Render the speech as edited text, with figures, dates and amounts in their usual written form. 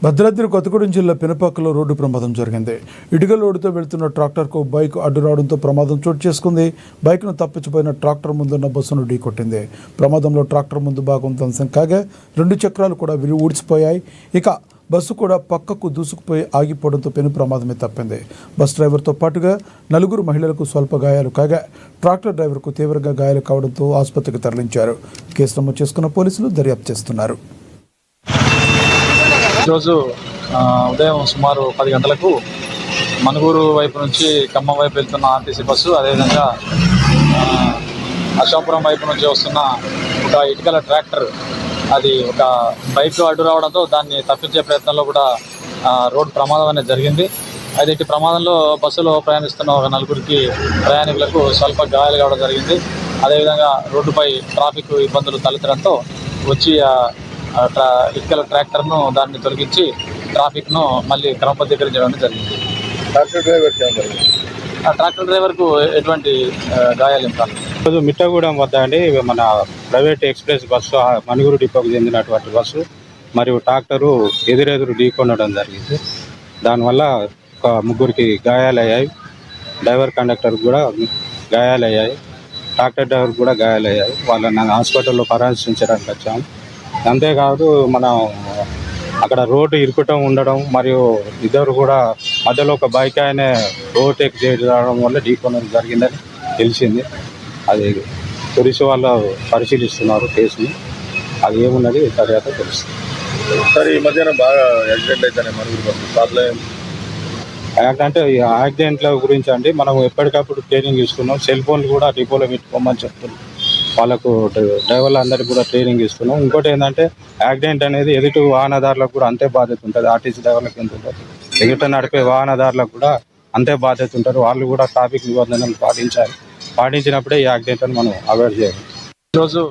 భద్రాద్రి కొత్తగూడెం జిల్లా పినపాకలో రోడ్డు ప్రమాదం జరిగింది. ఇటుక లోడుతో వెళ్తున్న ట్రాక్టర్కు బైక్ అడ్డు రావడంతో ప్రమాదం చోటు చేసుకుంది. బైక్ను తప్పించిపోయిన ట్రాక్టర్ ముందున్న బస్సును ఢీకొట్టింది. ప్రమాదంలో ట్రాక్టర్ ముందు భాగం ధ్వంసం కాగా 2 చక్రాలు కూడా ఊడ్చిపోయాయి. ఇక బస్సు కూడా పక్కకు దూసుకుపోయి ఆగిపోవడంతో పెను ప్రమాదమే తప్పింది. బస్ డ్రైవర్తో పాటుగా 4 మహిళలకు స్వల్ప గాయాలు కాగా ట్రాక్టర్ డ్రైవర్కు తీవ్రంగా గాయాలు కావడంతో ఆసుపత్రికి తరలించారు. కేసు నమోదు చేసుకున్న పోలీసులు దర్యాప్తు చేస్తున్నారు. ఈరోజు ఉదయం సుమారు 10 గంటలకు మనుగూరు వైపు నుంచి ఖమ్మం వైపు వెళ్తున్న ఆర్టీసీ బస్సు, అదేవిధంగా అశోపురం వైపు నుంచి వస్తున్న ఒక ఇటుకల ట్రాక్టర్ అది ఒక బైక్ అడ్డు రావడంతో దాన్ని తప్పించే ప్రయత్నంలో కూడా రోడ్డు ప్రమాదం అనేది జరిగింది. అయితే ఇటు ప్రమాదంలో బస్సులో ప్రయాణిస్తున్న ఒక 4 ప్రయాణికులకు స్వల్ప గాయాలు కావడం జరిగింది. అదేవిధంగా రోడ్డుపై ట్రాఫిక్ ఇబ్బందులు తలెత్తడంతో వచ్చి ఇటుకల ట్రాక్టర్ను దాన్ని తొలగించి ట్రాఫిక్ను మళ్ళీ క్రమబద్ధీకరించడం జరిగింది. ట్రాక్టర్ డ్రైవర్కు ఎటువంటి గాయాలు కాలేదు. మిట్టగూడెం వద్ద అండి మన ప్రైవేట్ ఎక్స్ప్రెస్ బస్సు మనుగురు డిపోకు చెందినటువంటి బస్సు మరియు ట్రాక్టరు ఎదురెదురు ఢీకొనడం జరిగింది. దానివల్ల ఒక 3 గాయాలయ్యాయి. డ్రైవర్ కండక్టర్ కూడా గాయాలయ్యాయి. ట్రాక్టర్ డ్రైవర్ కూడా గాయాలయ్యాయి. వాళ్ళని హాస్పిటల్లో పరామర్శించడానికి వచ్చాము. అంతేకాదు మనం అక్కడ రోడ్డు ఇరుకటం ఉండడం మరియు ఇద్దరు కూడా మధ్యలో ఒక బైక్ ఆయనే ఓవర్టేక్ చేయడం వల్ల ఢీకొనడం జరిగిందని తెలిసింది. అది పోలీసు వాళ్ళు పరిశీలిస్తున్నారు కేసుని. అది ఏమున్నది తర్వాత తెలుస్తుంది. సార్, ఈ మధ్యన బాగా యాక్సిడెంట్ అయితే అంటే యాక్సిడెంట్ల గురించి అంటే మనం ఎప్పటికప్పుడు ట్రైనింగ్ ఇస్తున్నాం. సెల్ ఫోన్లు కూడా డిపోలో పెట్టుకోమని చెప్తున్నాం. వాళ్ళకు డ్రైవర్లు అందరికీ కూడా ట్రైనింగ్ ఇస్తున్నాం. ఇంకోటి ఏంటంటే యాక్సిడెంట్ అనేది ఎదుటి వాహనదారులకు కూడా అంతే బాధ్యత ఉంటుంది. ఆర్టీసీ డ్రైవర్లకు ఎంత ఉంటుంది, ఎదుట నడిపే వాహనదారులకు కూడా అంతే బాధ్యత ఉంటారు. వాళ్ళు కూడా ట్రాఫిక్ నిబంధనలు పాటించాలి. పాటించినప్పుడే ఈ యాక్సిడెంట్ని మనం అవాయిడ్ చేయాలి. ఈరోజు